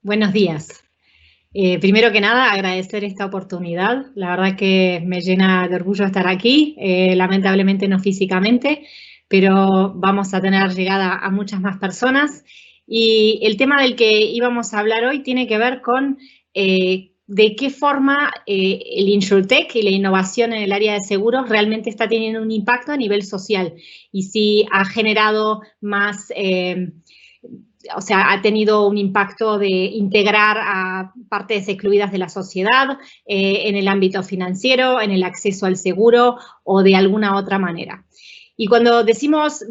Buenos días. Primero que nada, agradecer esta oportunidad. La verdad que me llena de orgullo estar aquí, lamentablemente no físicamente, pero vamos a tener llegada a muchas más personas. Y el tema del que íbamos a hablar hoy tiene que ver con de qué forma el InsurTech y la innovación en el área de seguros realmente está teniendo un impacto a nivel social y si ha generado más... o sea, ha tenido un impacto de integrar a partes excluidas de la sociedad en el ámbito financiero, en el acceso al seguro o de alguna otra manera. Y cuando decimos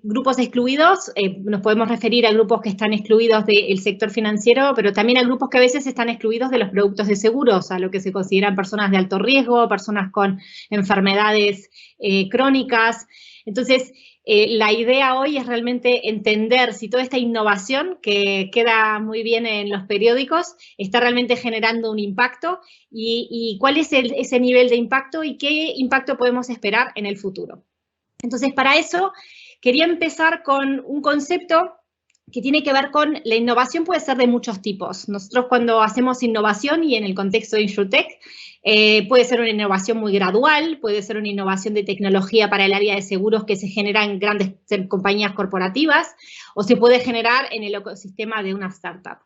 grupos excluidos, nos podemos referir a grupos que están excluidos del sector financiero, pero también a grupos que a veces están excluidos de los productos de seguros, a lo que se consideran personas de alto riesgo, personas con enfermedades crónicas. Entonces, la idea hoy es realmente entender si toda esta innovación que queda muy bien en los periódicos está realmente generando un impacto y cuál es ese nivel de impacto y qué impacto podemos esperar en el futuro. Entonces, para eso quería empezar con un concepto que tiene que ver con la innovación puede ser de muchos tipos. Nosotros cuando hacemos innovación y en el contexto de InsurTech, puede ser una innovación muy gradual, puede ser una innovación de tecnología para el área de seguros que se genera en grandes compañías corporativas o se puede generar en el ecosistema de una startup.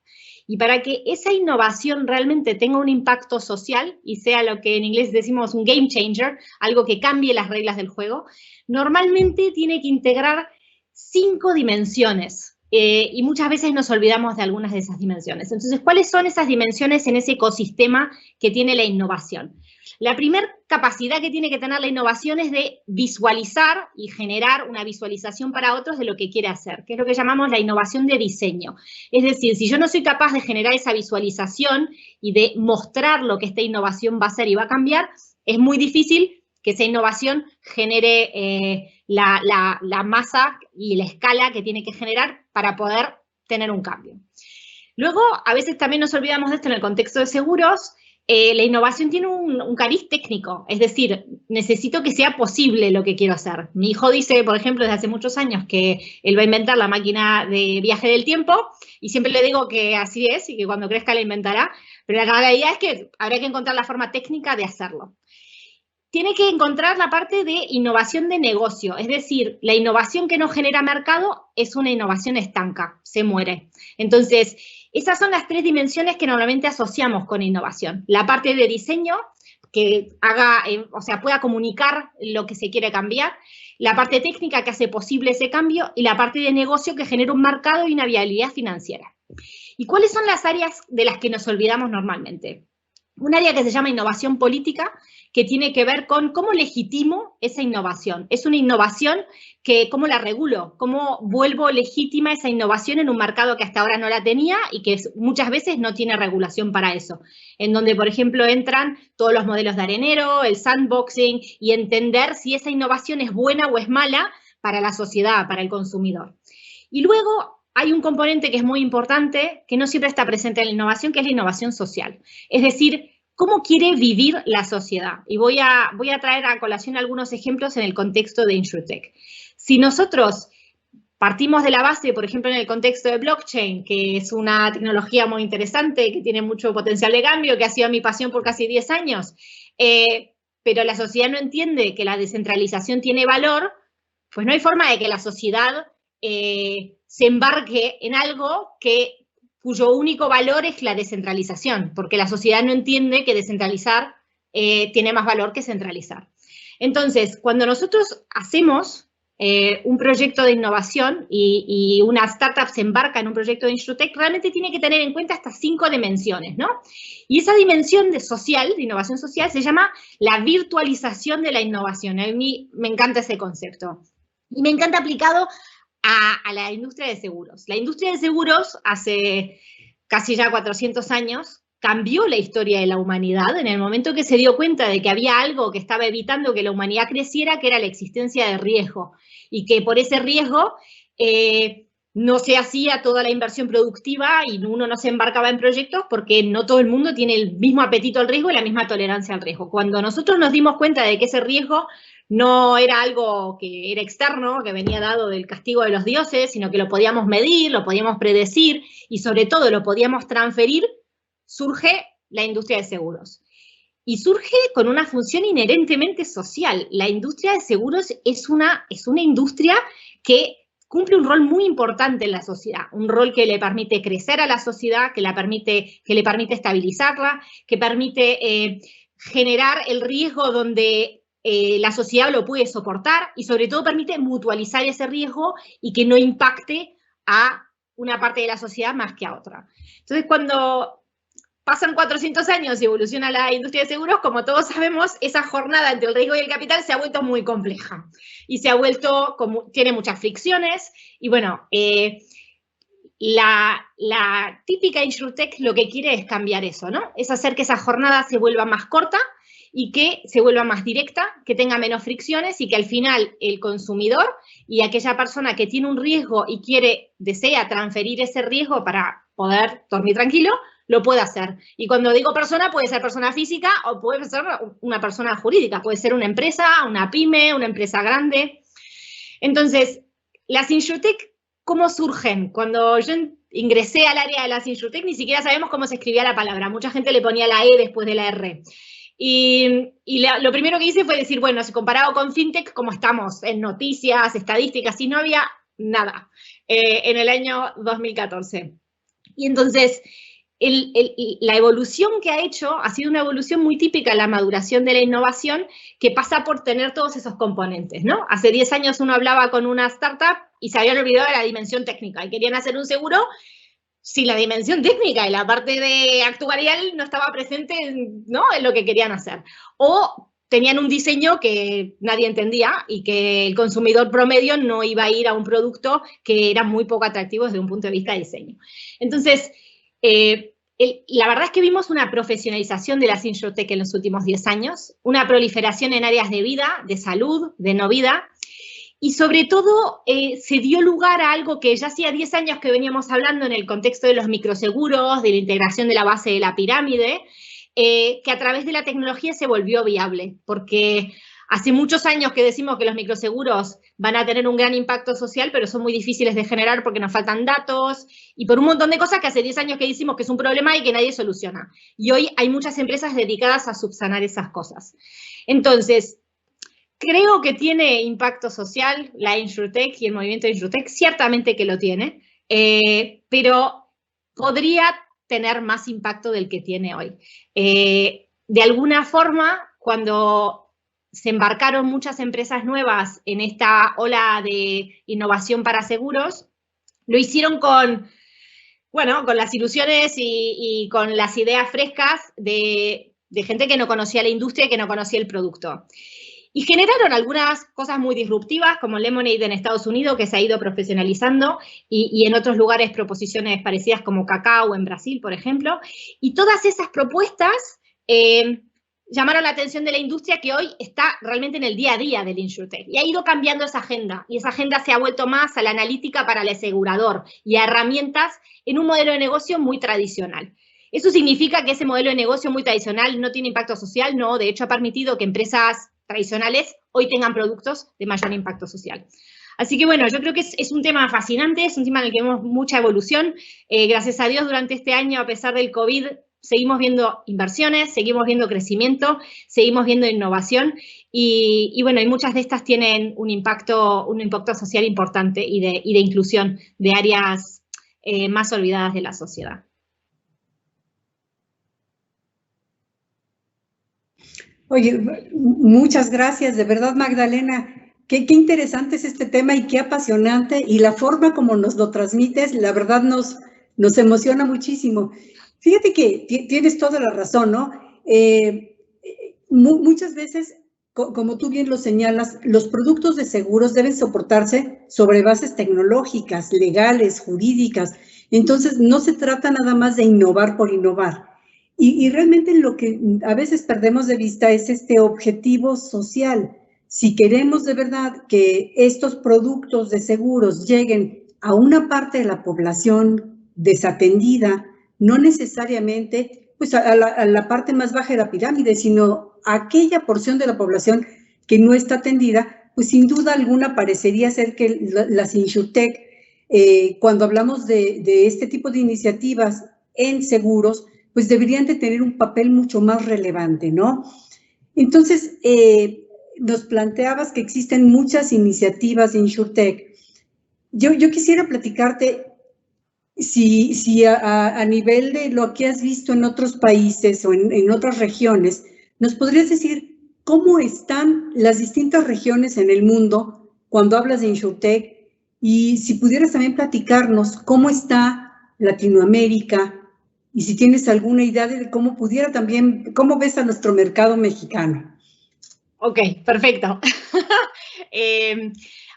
Y para que esa innovación realmente tenga un impacto social y sea lo que en inglés decimos un game changer, algo que cambie las reglas del juego, normalmente tiene que integrar 5 dimensiones. Y muchas veces nos olvidamos de algunas de esas dimensiones. Entonces, ¿cuáles son esas dimensiones en ese ecosistema que tiene la innovación? La primera capacidad que tiene que tener la innovación es de visualizar y generar una visualización para otros de lo que quiere hacer, que es lo que llamamos la innovación de diseño. Es decir, si yo no soy capaz de generar esa visualización y de mostrar lo que esta innovación va a hacer y va a cambiar, es muy difícil que esa innovación genere la masa y la escala que tiene que generar para poder tener un cambio. Luego, a veces también nos olvidamos de esto en el contexto de seguros. La innovación tiene un cariz técnico, es decir, necesito que sea posible lo que quiero hacer. Mi hijo dice, por ejemplo, desde hace muchos años que él va a inventar la máquina de viaje del tiempo y siempre le digo que así es y que cuando crezca la inventará, pero la realidad es que habrá que encontrar la forma técnica de hacerlo. Tiene que encontrar la parte de innovación de negocio, es decir, la innovación que no genera mercado es una innovación estanca, se muere. Entonces, esas son las 3 dimensiones que normalmente asociamos con innovación. La parte de diseño, que haga, o sea, pueda comunicar lo que se quiere cambiar, la parte técnica que hace posible ese cambio y la parte de negocio que genera un mercado y una viabilidad financiera. ¿Y cuáles son las áreas de las que nos olvidamos normalmente? Un área que se llama innovación política, que tiene que ver con cómo legitimo esa innovación. Es una innovación que, ¿cómo la regulo? ¿Cómo vuelvo legítima esa innovación en un mercado que hasta ahora no la tenía y que muchas veces no tiene regulación para eso? En donde, por ejemplo, entran todos los modelos de arenero, el sandboxing y entender si esa innovación es buena o es mala para la sociedad, para el consumidor. Y luego hay un componente que es muy importante, que no siempre está presente en la innovación, que es la innovación social. Es decir, ¿cómo quiere vivir la sociedad? Y voy a traer a colación algunos ejemplos en el contexto de InsurTech. Si nosotros partimos de la base, por ejemplo, en el contexto de blockchain, que es una tecnología muy interesante, que tiene mucho potencial de cambio, que ha sido mi pasión por casi 10 años, pero la sociedad no entiende que la descentralización tiene valor, pues no hay forma de que la sociedad se embarque en algo cuyo único valor es la descentralización, porque la sociedad no entiende que descentralizar tiene más valor que centralizar. Entonces, cuando nosotros hacemos un proyecto de innovación y una startup se embarca en un proyecto de InsurTech, realmente tiene que tener en cuenta estas 5 dimensiones, ¿no? Y esa dimensión de innovación social, se llama la virtualización de la innovación. A mí me encanta ese concepto. Y me encanta aplicado a la industria de seguros. La industria de seguros hace casi ya 400 años cambió la historia de la humanidad en el momento que se dio cuenta de que había algo que estaba evitando que la humanidad creciera, que era la existencia de riesgo, y que por ese riesgo no se hacía toda la inversión productiva y uno no se embarcaba en proyectos porque no todo el mundo tiene el mismo apetito al riesgo y la misma tolerancia al riesgo. Cuando nosotros nos dimos cuenta de que ese riesgo no era algo que era externo, que venía dado del castigo de los dioses, sino que lo podíamos medir, lo podíamos predecir y sobre todo lo podíamos transferir, surge la industria de seguros. Y surge con una función inherentemente social. La industria de seguros es una industria que cumple un rol muy importante en la sociedad, un rol que le permite crecer a la sociedad, que le permite estabilizarla, que permite generar el riesgo donde la sociedad lo puede soportar y sobre todo permite mutualizar ese riesgo y que no impacte a una parte de la sociedad más que a otra. Entonces, cuando pasan 400 años y evoluciona la industria de seguros, como todos sabemos, esa jornada entre el riesgo y el capital se ha vuelto muy compleja y se ha vuelto, tiene muchas fricciones y bueno, la típica InsurTech lo que quiere es cambiar eso, ¿no? Es hacer que esa jornada se vuelva más corta y que se vuelva más directa, que tenga menos fricciones y que al final el consumidor y aquella persona que tiene un riesgo y desea transferir ese riesgo para poder dormir tranquilo, lo puede hacer. Y cuando digo persona, puede ser persona física o puede ser una persona jurídica, puede ser una empresa, una pyme, una empresa grande. Entonces, las InsurTech, ¿cómo surgen? Cuando yo ingresé al área de las InsurTech, ni siquiera sabemos cómo se escribía la palabra. Mucha gente le ponía la E después de la R. Y lo primero que hice fue decir, bueno, si comparado con FinTech, ¿cómo estamos en noticias, estadísticas? Y no había nada en el año 2014. Y entonces, la evolución que ha hecho ha sido una evolución muy típica de la maduración de la innovación que pasa por tener todos esos componentes, ¿no? Hace 10 años uno hablaba con una startup y se habían olvidado de la dimensión técnica y querían hacer un seguro si la dimensión técnica y la parte de actuarial no estaba presente, ¿no?, en lo que querían hacer. O tenían un diseño que nadie entendía y que el consumidor promedio no iba a ir a un producto que era muy poco atractivo desde un punto de vista de diseño. Entonces, la verdad es que vimos una profesionalización de las InsurTech en los últimos 10 años, una proliferación en áreas de vida, de salud, de no vida, y sobre todo se dio lugar a algo que ya hacía 10 años que veníamos hablando en el contexto de los microseguros, de la integración de la base de la pirámide, que a través de la tecnología se volvió viable, porque hace muchos años que decimos que los microseguros van a tener un gran impacto social, pero son muy difíciles de generar porque nos faltan datos y por un montón de cosas que hace 10 años que decimos que es un problema y que nadie soluciona. Y hoy hay muchas empresas dedicadas a subsanar esas cosas. Entonces, creo que tiene impacto social la InsurTech y el movimiento de InsurTech, ciertamente que lo tiene, pero podría tener más impacto del que tiene hoy. De alguna forma, cuando se embarcaron muchas empresas nuevas en esta ola de innovación para seguros, lo hicieron con las ilusiones y con las ideas frescas de gente que no conocía la industria y que no conocía el producto. Y generaron algunas cosas muy disruptivas, como Lemonade en Estados Unidos, que se ha ido profesionalizando, y en otros lugares proposiciones parecidas como Cacao en Brasil, por ejemplo. Y todas esas propuestas llamaron la atención de la industria que hoy está realmente en el día a día del InsurTech. Y ha ido cambiando esa agenda, y esa agenda se ha vuelto más a la analítica para el asegurador y a herramientas en un modelo de negocio muy tradicional. ¿Eso significa que ese modelo de negocio muy tradicional no tiene impacto social? No, de hecho ha permitido que empresas tradicionales hoy tengan productos de mayor impacto social. Así que bueno, yo creo que es un tema fascinante, es un tema en el que vemos mucha evolución. Gracias a Dios, durante este año, a pesar del COVID, seguimos viendo inversiones, seguimos viendo crecimiento, seguimos viendo innovación y bueno, y muchas de estas tienen un impacto social importante y de inclusión de áreas más olvidadas de la sociedad. Oye, muchas gracias, de verdad, Magdalena. Qué interesante es este tema y qué apasionante, y la forma como nos lo transmites, la verdad nos emociona muchísimo. Fíjate que tienes toda la razón, ¿no? Muchas veces, como tú bien lo señalas, los productos de seguros deben soportarse sobre bases tecnológicas, legales, jurídicas. Entonces, no se trata nada más de innovar por innovar. Y realmente lo que a veces perdemos de vista es este objetivo social. Si queremos de verdad que estos productos de seguros lleguen a una parte de la población desatendida, no necesariamente pues a la parte más baja de la pirámide, sino a aquella porción de la población que no está atendida, pues sin duda alguna parecería ser que las InsurTech, cuando hablamos de este tipo de iniciativas en seguros, pues deberían de tener un papel mucho más relevante, ¿no? Entonces, nos planteabas que existen muchas iniciativas de InsurTech. Yo quisiera platicarte si a nivel de lo que has visto en otros países o en otras regiones, ¿nos podrías decir cómo están las distintas regiones en el mundo cuando hablas de InsurTech? Y si pudieras también platicarnos cómo está Latinoamérica y si tienes alguna idea de cómo pudiera también, cómo ves a nuestro mercado mexicano. Ok, perfecto.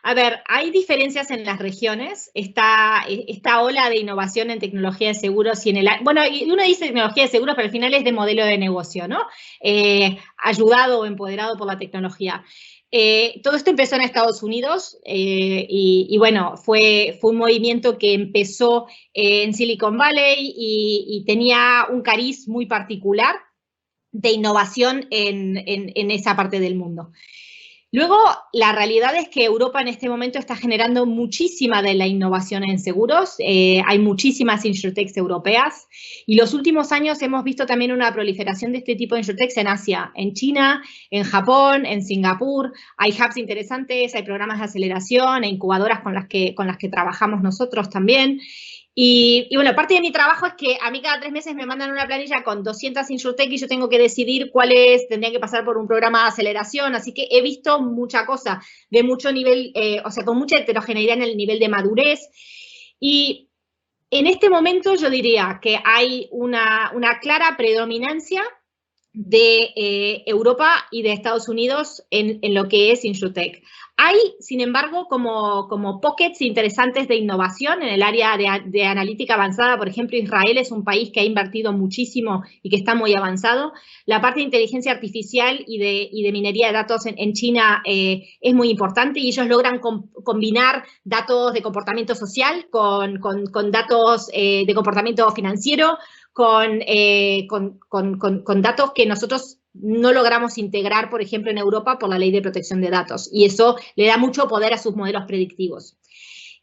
A ver, hay diferencias en las regiones. Esta ola de innovación en tecnología de seguros y en el... Bueno, uno dice tecnología de seguros, pero al final es de modelo de negocio, ¿no? Ayudado o empoderado por la tecnología. Todo esto empezó en Estados Unidos y bueno, fue un movimiento que empezó en Silicon Valley y tenía un cariz muy particular de innovación en esa parte del mundo. Luego, la realidad es que Europa en este momento está generando muchísima de la innovación en seguros. Hay muchísimas insurtechs europeas y los últimos años hemos visto también una proliferación de este tipo de insurtechs en Asia, en China, en Japón, en Singapur. Hay hubs interesantes, hay programas de aceleración, hay incubadoras con las que trabajamos nosotros también. Y bueno, parte de mi trabajo es que a mí cada 3 meses me mandan una planilla con 200 insurtech y yo tengo que decidir cuáles tendrían que pasar por un programa de aceleración. Así que he visto mucha cosa de mucho nivel, o sea, con mucha heterogeneidad en el nivel de madurez. Y en este momento yo diría que hay una clara predominancia de Europa y de Estados Unidos en lo que es InsurTech. Hay, sin embargo, como pockets interesantes de innovación en el área de analítica avanzada. Por ejemplo, Israel es un país que ha invertido muchísimo y que está muy avanzado. La parte de inteligencia artificial y de minería de datos en China es muy importante y ellos logran combinar datos de comportamiento social con datos de comportamiento financiero, con datos que nosotros no logramos integrar, por ejemplo, en Europa por la ley de protección de datos. Y eso le da mucho poder a sus modelos predictivos.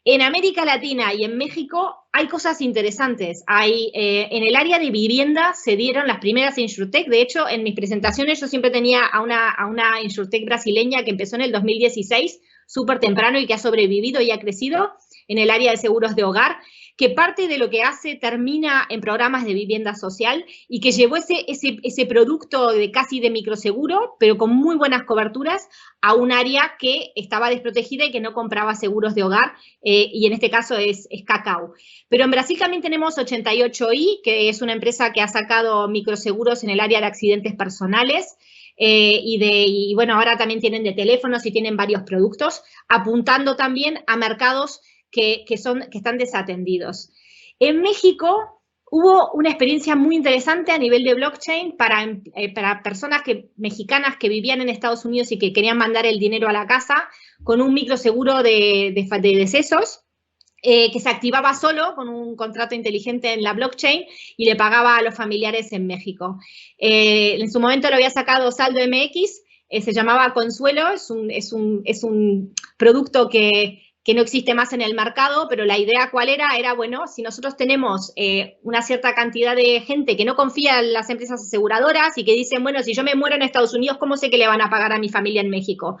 En América Latina y en México hay cosas interesantes. En el área de vivienda se dieron las primeras InsurTech. De hecho, en mis presentaciones yo siempre tenía a una InsurTech brasileña que empezó en el 2016, súper temprano y que ha sobrevivido y ha crecido en el área de seguros de hogar, que parte de lo que hace termina en programas de vivienda social y que llevó ese producto casi de microseguro, pero con muy buenas coberturas, a un área que estaba desprotegida y que no compraba seguros de hogar, y en este caso es Cacao. Pero en Brasil también tenemos 88i, que es una empresa que ha sacado microseguros en el área de accidentes personales, y bueno, ahora también tienen de teléfonos y tienen varios productos, apuntando también a mercados que están desatendidos. En México hubo una experiencia muy interesante a nivel de blockchain para personas mexicanas que vivían en Estados Unidos y que querían mandar el dinero a la casa con un microseguro de decesos que se activaba solo con un contrato inteligente en la blockchain y le pagaba a los familiares en México. En su momento lo había sacado Saldo MX, se llamaba Consuelo, es un producto que no existe más en el mercado, pero la idea ¿cuál era? Era, bueno, si nosotros tenemos una cierta cantidad de gente que no confía en las empresas aseguradoras y que dicen, bueno, si yo me muero en Estados Unidos, ¿cómo sé que le van a pagar a mi familia en México?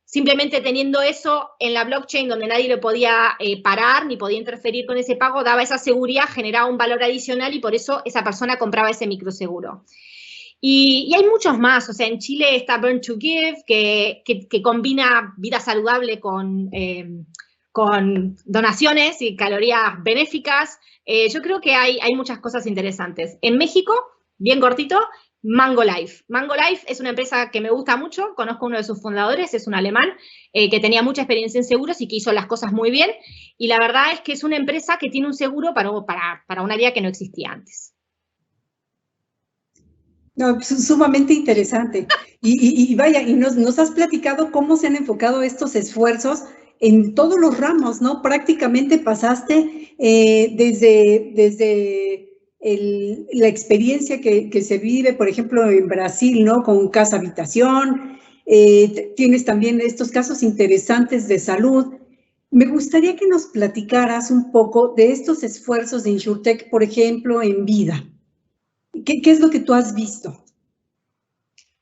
Simplemente teniendo eso en la blockchain donde nadie lo podía parar ni podía interferir con ese pago, daba esa seguridad, generaba un valor adicional y por eso esa persona compraba ese microseguro. Y hay muchos más, o sea, en Chile está Burn to Give, que combina vida saludable con donaciones y calorías benéficas. Yo creo que hay muchas cosas interesantes. En México, bien cortito, Mango Life. Mango Life es una empresa que me gusta mucho, conozco a uno de sus fundadores, es un alemán que tenía mucha experiencia en seguros y que hizo las cosas muy bien. Y la verdad es que es una empresa que tiene un seguro para un área que no existía antes. No, sumamente interesante. Y vaya, y nos has platicado cómo se han enfocado estos esfuerzos en todos los ramos, ¿no? Prácticamente pasaste desde la experiencia que se vive, por ejemplo, en Brasil, ¿no? Con casa habitación, tienes también estos casos interesantes de salud. Me gustaría que nos platicaras un poco de estos esfuerzos de InsurTech, por ejemplo, en vida. ¿Qué es lo que tú has visto?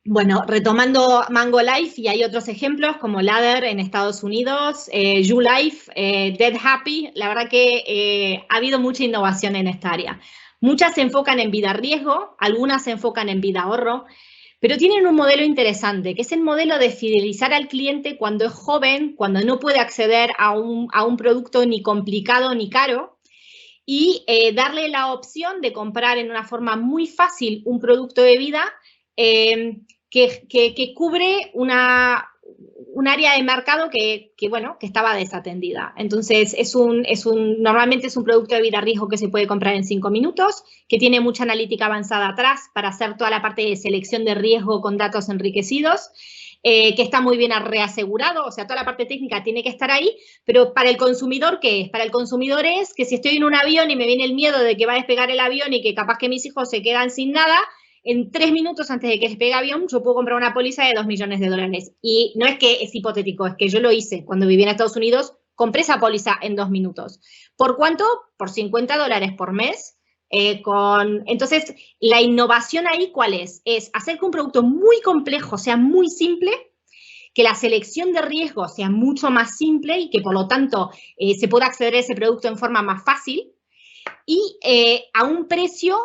Bueno, retomando Mango Life, y hay otros ejemplos como Ladder en Estados Unidos, YouLife, Dead Happy, la verdad que ha habido mucha innovación en esta área. Muchas se enfocan en vida riesgo, algunas se enfocan en vida ahorro, pero tienen un modelo interesante, que es el modelo de fidelizar al cliente cuando es joven, cuando no puede acceder a un producto ni complicado ni caro, y darle la opción de comprar en una forma muy fácil un producto de vida que cubre un área de mercado que estaba desatendida. Entonces, normalmente es un producto de vida riesgo que se puede comprar en 5 minutos, que tiene mucha analítica avanzada atrás para hacer toda la parte de selección de riesgo con datos enriquecidos, que está muy bien reasegurado, o sea, toda la parte técnica tiene que estar ahí, pero para el consumidor, ¿qué es? Para el consumidor es que si estoy en un avión y me viene el miedo de que va a despegar el avión y que capaz que mis hijos se quedan sin nada, en 3 minutos antes de que despegue el avión, yo puedo comprar una póliza de $2 millones. Y no es que es hipotético, es que yo lo hice cuando viví en Estados Unidos, compré esa póliza en 2 minutos. ¿Por cuánto? Por $50 por mes. Entonces, la innovación ahí, ¿cuál es? Es hacer que un producto muy complejo sea muy simple, que la selección de riesgos sea mucho más simple y que, por lo tanto, se pueda acceder a ese producto en forma más fácil y a un precio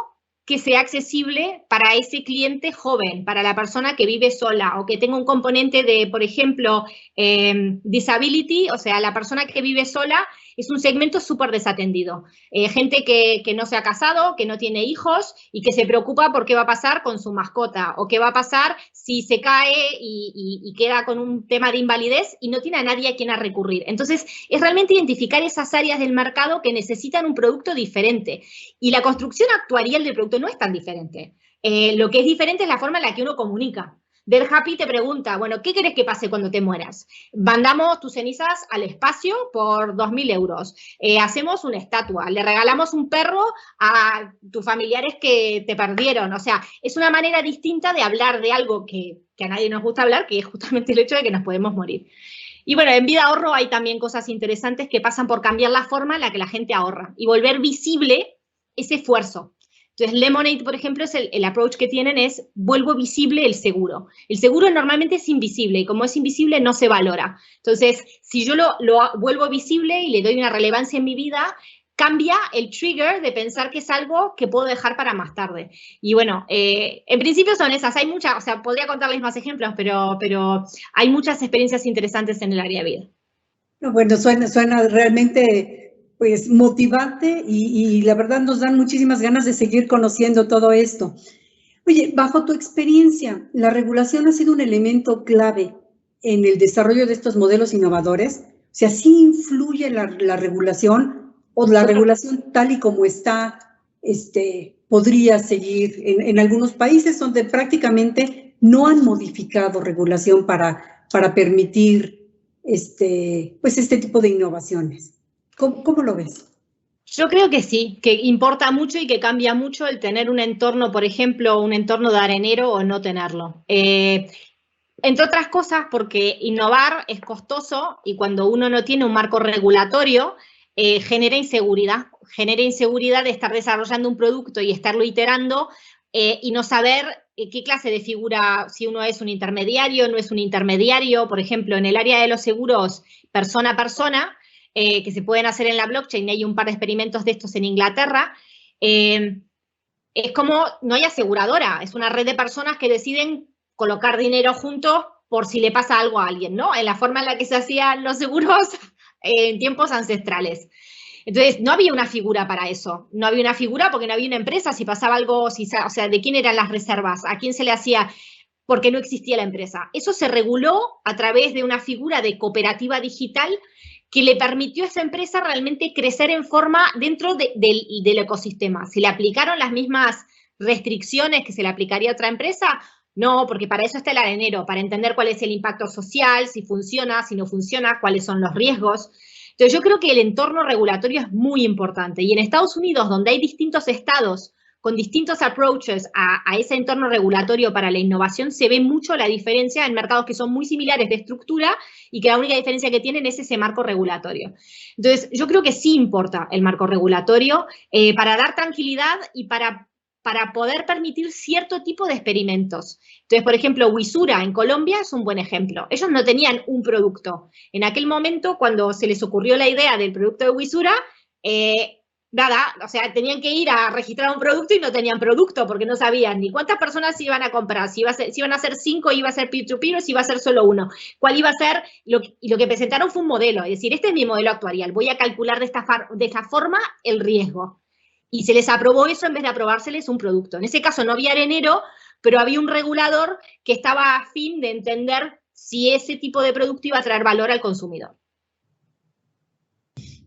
que sea accesible para ese cliente joven, para la persona que vive sola o que tenga un componente de, por ejemplo, disability, o sea, la persona que vive sola es un segmento súper desatendido. Gente que no se ha casado, que no tiene hijos y que se preocupa por qué va a pasar con su mascota o qué va a pasar si se cae y queda con un tema de invalidez y no tiene a nadie a quien a recurrir. Entonces, es realmente identificar esas áreas del mercado que necesitan un producto diferente. Y la construcción actuarial del producto no es tan diferente. Lo que es diferente es la forma en la que uno comunica. Dead Happy te pregunta, bueno, ¿qué querés que pase cuando te mueras? Mandamos tus cenizas al espacio por 2.000 euros. Hacemos una estatua, le regalamos un perro a tus familiares que te perdieron. O sea, es una manera distinta de hablar de algo que a nadie nos gusta hablar, que es justamente el hecho de que nos podemos morir. Y bueno, en vida ahorro hay también cosas interesantes que pasan por cambiar la forma en la que la gente ahorra y volver visible ese esfuerzo. Entonces, Lemonade, por ejemplo, el approach que tienen es, vuelvo visible el seguro. El seguro normalmente es invisible y como es invisible no se valora. Entonces, si yo lo vuelvo visible y le doy una relevancia en mi vida, cambia el trigger de pensar que es algo que puedo dejar para más tarde. Y bueno, en principio son esas. Hay muchas, o sea, podría contarles más ejemplos, pero hay muchas experiencias interesantes en el área de vida. Bueno, suena realmente pues motivante y la verdad nos dan muchísimas ganas de seguir conociendo todo esto. Oye, bajo tu experiencia, ¿la regulación ha sido un elemento clave en el desarrollo de estos modelos innovadores? O sea, ¿sí influye la regulación o la regulación tal y como está podría seguir en algunos países donde prácticamente no han modificado regulación para permitir pues este tipo de innovaciones? ¿Cómo lo ves? Yo creo que sí, que importa mucho y que cambia mucho el tener un entorno, por ejemplo, un entorno de arenero o no tenerlo. Entre otras cosas, porque innovar es costoso y cuando uno no tiene un marco regulatorio, genera inseguridad de estar desarrollando un producto y estarlo iterando y no saber qué clase de figura, si uno es un intermediario, no es un intermediario. Por ejemplo, en el área de los seguros persona a persona, que se pueden hacer en la blockchain, hay un par de experimentos de estos en Inglaterra, es como no hay aseguradora, es una red de personas que deciden colocar dinero juntos por si le pasa algo a alguien, ¿no? En la forma en la que se hacían los seguros en tiempos ancestrales. Entonces, no había una figura para eso. No había una figura porque no había una empresa. Si pasaba algo, o sea, ¿de quién eran las reservas? ¿A quién se le hacía? Porque no existía la empresa. Eso se reguló a través de una figura de cooperativa digital que le permitió a esa empresa realmente crecer en forma dentro del ecosistema. ¿Se le aplicaron las mismas restricciones que se le aplicaría a otra empresa? No, porque para eso está el arenero, para entender cuál es el impacto social, si funciona, si no funciona, cuáles son los riesgos. Entonces, yo creo que el entorno regulatorio es muy importante. Y en Estados Unidos, donde hay distintos estados con distintos approaches a ese entorno regulatorio para la innovación, se ve mucho la diferencia en mercados que son muy similares de estructura y que la única diferencia que tienen es ese marco regulatorio. Entonces, yo creo que sí importa el marco regulatorio para dar tranquilidad y para poder permitir cierto tipo de experimentos. Entonces, por ejemplo, Wisura en Colombia es un buen ejemplo. Ellos no tenían un producto. En aquel momento, cuando se les ocurrió la idea del producto de Wisura, nada, o sea, tenían que ir a registrar un producto y no tenían producto porque no sabían ni cuántas personas iban a comprar, si iban a ser 5, iba a ser peer-to-peer o si iba a ser solo uno, cuál iba a ser, y lo que presentaron fue un modelo, es decir, este es mi modelo actuarial, voy a calcular de esta forma el riesgo. Y se les aprobó eso en vez de aprobárseles un producto. En ese caso no había arenero, pero había un regulador que estaba a fin de entender si ese tipo de producto iba a traer valor al consumidor.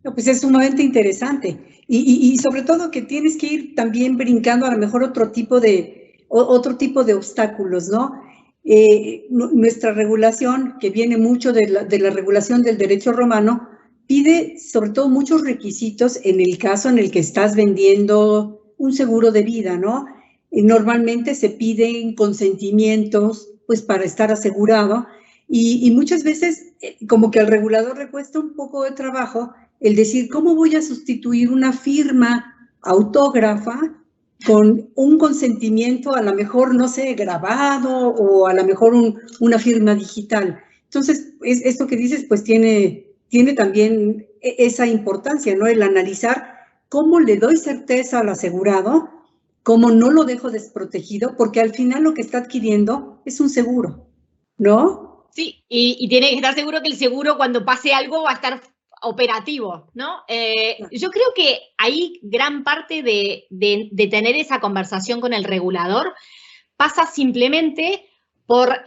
No, pues es sumamente interesante. Y sobre todo que tienes que ir también brincando a lo mejor otro tipo de obstáculos, ¿no? Nuestra regulación, que viene mucho de la regulación del derecho romano, pide sobre todo muchos requisitos en el caso en el que estás vendiendo un seguro de vida, ¿no? Normalmente se piden consentimientos, pues, para estar asegurado, y muchas veces como que al regulador le cuesta un poco de trabajo el decir, ¿cómo voy a sustituir una firma autógrafa con un consentimiento, a lo mejor, no sé, grabado, o a lo mejor una firma digital? Entonces, esto que dices, pues tiene también esa importancia, ¿no? El analizar cómo le doy certeza al asegurado, cómo no lo dejo desprotegido, porque al final lo que está adquiriendo es un seguro, ¿no? Sí, y tiene que estar seguro que el seguro, cuando pase algo, va a estar operativo, ¿no? Yo creo que ahí gran parte de tener esa conversación con el regulador pasa simplemente por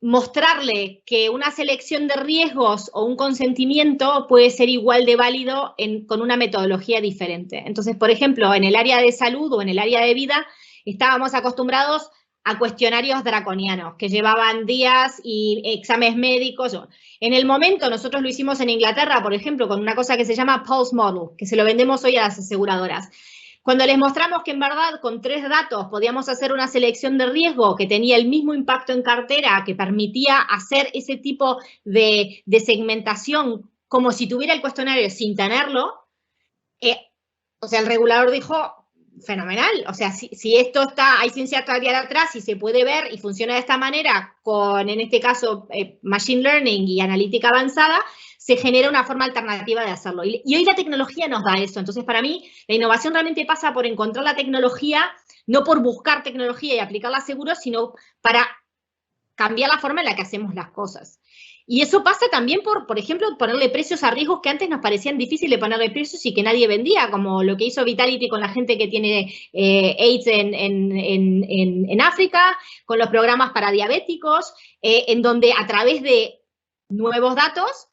mostrarle que una selección de riesgos o un consentimiento puede ser igual de válido con una metodología diferente. Entonces, por ejemplo, en el área de salud o en el área de vida, estábamos acostumbrados a cuestionarios draconianos que llevaban días y exámenes médicos. En el momento, nosotros lo hicimos en Inglaterra, por ejemplo, con una cosa que se llama Pulse Model, que se lo vendemos hoy a las aseguradoras. Cuando les mostramos que en verdad con 3 datos podíamos hacer una selección de riesgo que tenía el mismo impacto en cartera, que permitía hacer ese tipo de segmentación como si tuviera el cuestionario sin tenerlo, o sea, el regulador dijo, fenomenal, o sea, si esto está, hay ciencia actuarial atrás y se puede ver y funciona de esta manera con, en este caso, machine learning y analítica avanzada, se genera una forma alternativa de hacerlo. Y hoy la tecnología nos da eso. Entonces, para mí, la innovación realmente pasa por encontrar la tecnología, no por buscar tecnología y aplicarla seguro, sino para cambiar la forma en la que hacemos las cosas. Y eso pasa también por ejemplo, ponerle precios a riesgos que antes nos parecían difíciles ponerle precios y que nadie vendía, como lo que hizo Vitality con la gente que tiene AIDS en África, con los programas para diabéticos, en donde a través de nuevos datos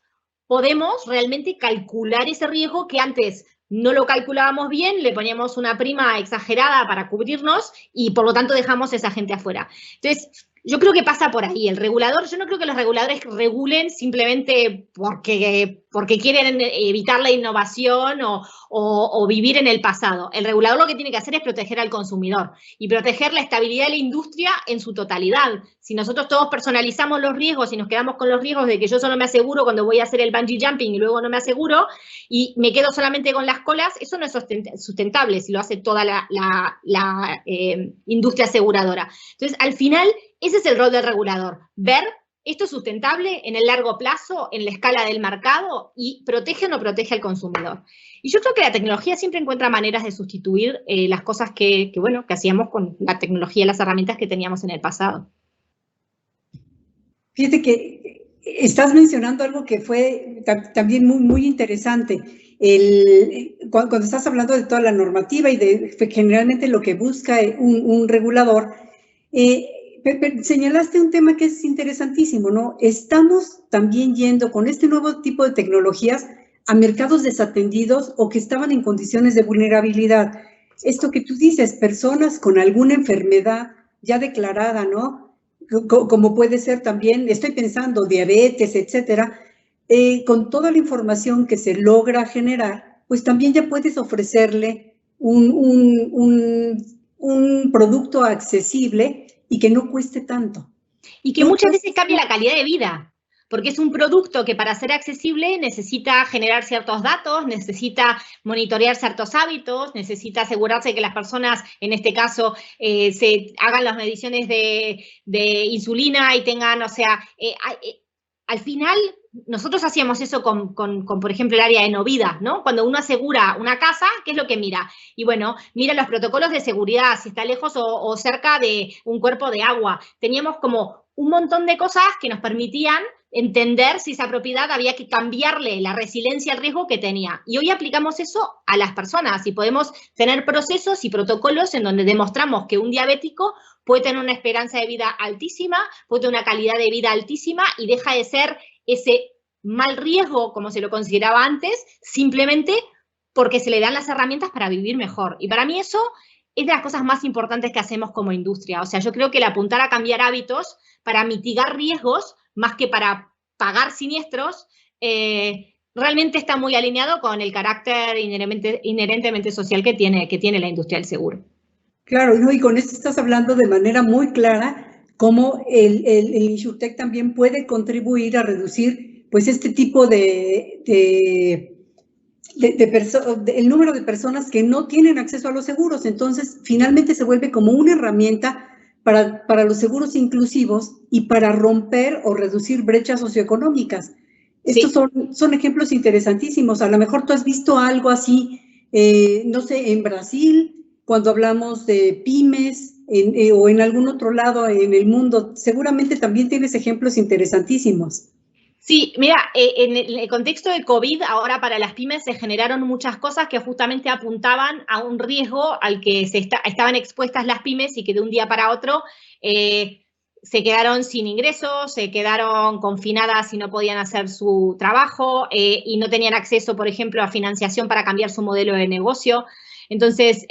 podemos realmente calcular ese riesgo que antes no lo calculábamos bien, le poníamos una prima exagerada para cubrirnos y por lo tanto dejamos a esa gente afuera. Entonces, yo creo que pasa por ahí. El regulador, yo no creo que los reguladores regulen simplemente porque quieren evitar la innovación o vivir en el pasado. El regulador lo que tiene que hacer es proteger al consumidor y proteger la estabilidad de la industria en su totalidad. Si nosotros todos personalizamos los riesgos y nos quedamos con los riesgos de que yo solo me aseguro cuando voy a hacer el bungee jumping y luego no me aseguro y me quedo solamente con las colas, eso no es sustentable si lo hace toda la industria aseguradora. Entonces, al final, ese es el rol del regulador, ver esto es sustentable en el largo plazo, en la escala del mercado y protege o no protege al consumidor. Y yo creo que la tecnología siempre encuentra maneras de sustituir las cosas que hacíamos con la tecnología y las herramientas que teníamos en el pasado. Fíjate que estás mencionando algo que fue también muy, muy interesante. Cuando estás hablando de toda la normativa y de generalmente lo que busca un regulador, señalaste un tema que es interesantísimo, ¿no? Estamos también yendo con este nuevo tipo de tecnologías a mercados desatendidos o que estaban en condiciones de vulnerabilidad. Esto que tú dices, personas con alguna enfermedad ya declarada, ¿no? Como puede ser también, estoy pensando, diabetes, etcétera, con toda la información que se logra generar, pues también ya puedes ofrecerle un producto accesible y que no cueste tanto. Y que muchas veces cambia la calidad de vida, porque es un producto que para ser accesible necesita generar ciertos datos, necesita monitorear ciertos hábitos, necesita asegurarse que las personas, en este caso, se hagan las mediciones de insulina y tengan, o sea, al final nosotros hacíamos eso con, por ejemplo, el área de Novida, ¿no? Cuando uno asegura una casa, ¿qué es lo que mira? Y bueno, mira los protocolos de seguridad, si está lejos o cerca de un cuerpo de agua. Teníamos como un montón de cosas que nos permitían entender si esa propiedad había que cambiarle la resiliencia al riesgo que tenía. Y hoy aplicamos eso a las personas y podemos tener procesos y protocolos en donde demostramos que un diabético puede tener una esperanza de vida altísima, puede tener una calidad de vida altísima y deja de ser ese mal riesgo, como se lo consideraba antes, simplemente porque se le dan las herramientas para vivir mejor. Y para mí eso es de las cosas más importantes que hacemos como industria. O sea, yo creo que el apuntar a cambiar hábitos para mitigar riesgos, más que para pagar siniestros, realmente está muy alineado con el carácter inherentemente social que tiene la industria del seguro. Claro, y con esto estás hablando de manera muy clara cómo el InsurTech también puede contribuir a reducir pues este tipo el número de personas que no tienen acceso a los seguros. Entonces, finalmente se vuelve como una herramienta para los seguros inclusivos y para romper o reducir brechas socioeconómicas. Sí. Estos son ejemplos interesantísimos. A lo mejor tú has visto algo así, no sé, en Brasil, cuando hablamos de pymes o en algún otro lado en el mundo, seguramente también tienes ejemplos interesantísimos. Sí, mira, en el contexto de COVID, ahora para las pymes se generaron muchas cosas que justamente apuntaban a un riesgo al que estaban expuestas las pymes y que de un día para otro se quedaron sin ingresos, se quedaron confinadas y no podían hacer su trabajo y no tenían acceso, por ejemplo, a financiación para cambiar su modelo de negocio. Entonces,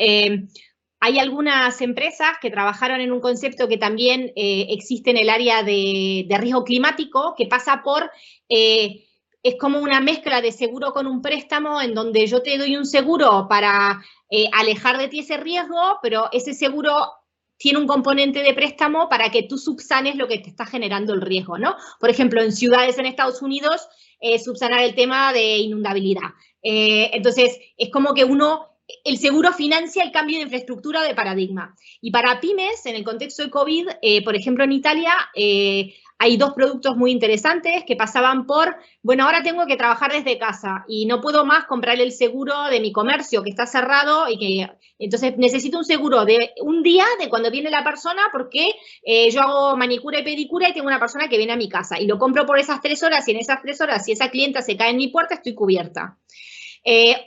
hay algunas empresas que trabajaron en un concepto que también existe en el área de riesgo climático, que pasa por, es como una mezcla de seguro con un préstamo, en donde yo te doy un seguro para alejar de ti ese riesgo, pero ese seguro tiene un componente de préstamo para que tú subsanes lo que te está generando el riesgo, ¿no? Por ejemplo, en ciudades en Estados Unidos, subsanar el tema de inundabilidad. Entonces, es como que el seguro financia el cambio de infraestructura de paradigma. Y para pymes, en el contexto de COVID, por ejemplo, en Italia, hay dos productos muy interesantes que pasaban por, bueno, ahora tengo que trabajar desde casa y no puedo más comprar el seguro de mi comercio que está cerrado y que entonces necesito un seguro de un día de cuando viene la persona porque yo hago manicura y pedicura y tengo una persona que viene a mi casa y lo compro por esas 3 horas y en esas 3 horas, si esa clienta se cae en mi puerta, estoy cubierta.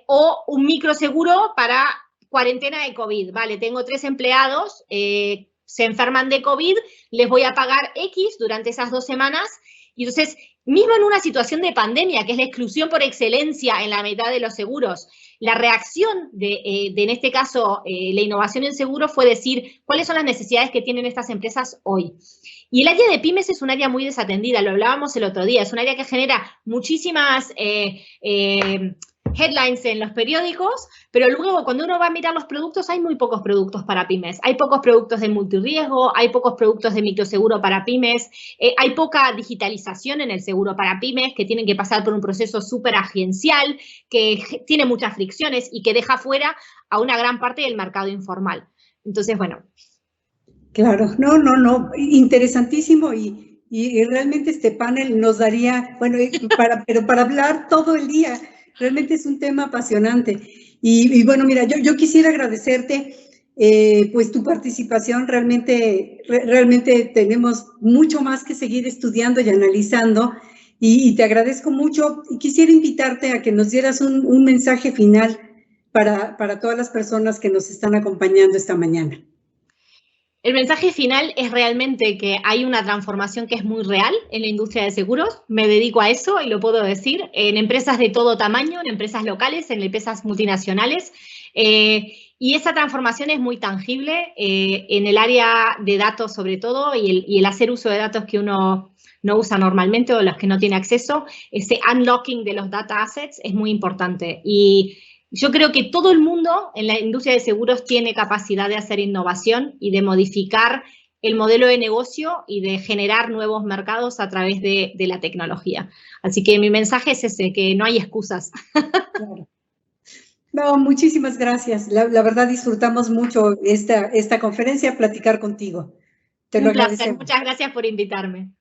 O un microseguro para cuarentena de COVID. Vale, tengo 3 empleados, se enferman de COVID, les voy a pagar X durante esas 2 semanas. Y entonces, mismo en una situación de pandemia, que es la exclusión por excelencia en la mitad de los seguros, la reacción en este caso, la innovación en seguro fue decir cuáles son las necesidades que tienen estas empresas hoy. Y el área de pymes es un área muy desatendida, lo hablábamos el otro día, es un área que genera muchísimas headlines en los periódicos, pero luego cuando uno va a mirar los productos, hay muy pocos productos para pymes. Hay pocos productos de multirriesgo, hay pocos productos de microseguro para pymes, hay poca digitalización en el seguro para pymes, que tienen que pasar por un proceso súper agencial, que tiene muchas fricciones y que deja fuera a una gran parte del mercado informal. Entonces, bueno. Claro, no, interesantísimo y realmente este panel nos daría, bueno, pero para hablar todo el día. Realmente es un tema apasionante. Y bueno, mira, yo quisiera agradecerte pues tu participación. Realmente tenemos mucho más que seguir estudiando y analizando. Y te agradezco mucho. Y quisiera invitarte a que nos dieras un mensaje final para todas las personas que nos están acompañando esta mañana. El mensaje final es realmente que hay una transformación que es muy real en la industria de seguros. Me dedico a eso y lo puedo decir, en empresas de todo tamaño, en empresas locales, en empresas multinacionales. Y esa transformación es muy tangible en el área de datos sobre todo y el hacer uso de datos que uno no usa normalmente o los que no tiene acceso. Ese unlocking de los data assets es muy importante. Y Yo creo que todo el mundo en la industria de seguros tiene capacidad de hacer innovación y de modificar el modelo de negocio y de generar nuevos mercados a través de la tecnología. Así que mi mensaje es ese, que no hay excusas. Claro. No, muchísimas gracias. La verdad disfrutamos mucho esta conferencia, platicar contigo. Te lo Un placer, agradecemos. muchas gracias por invitarme.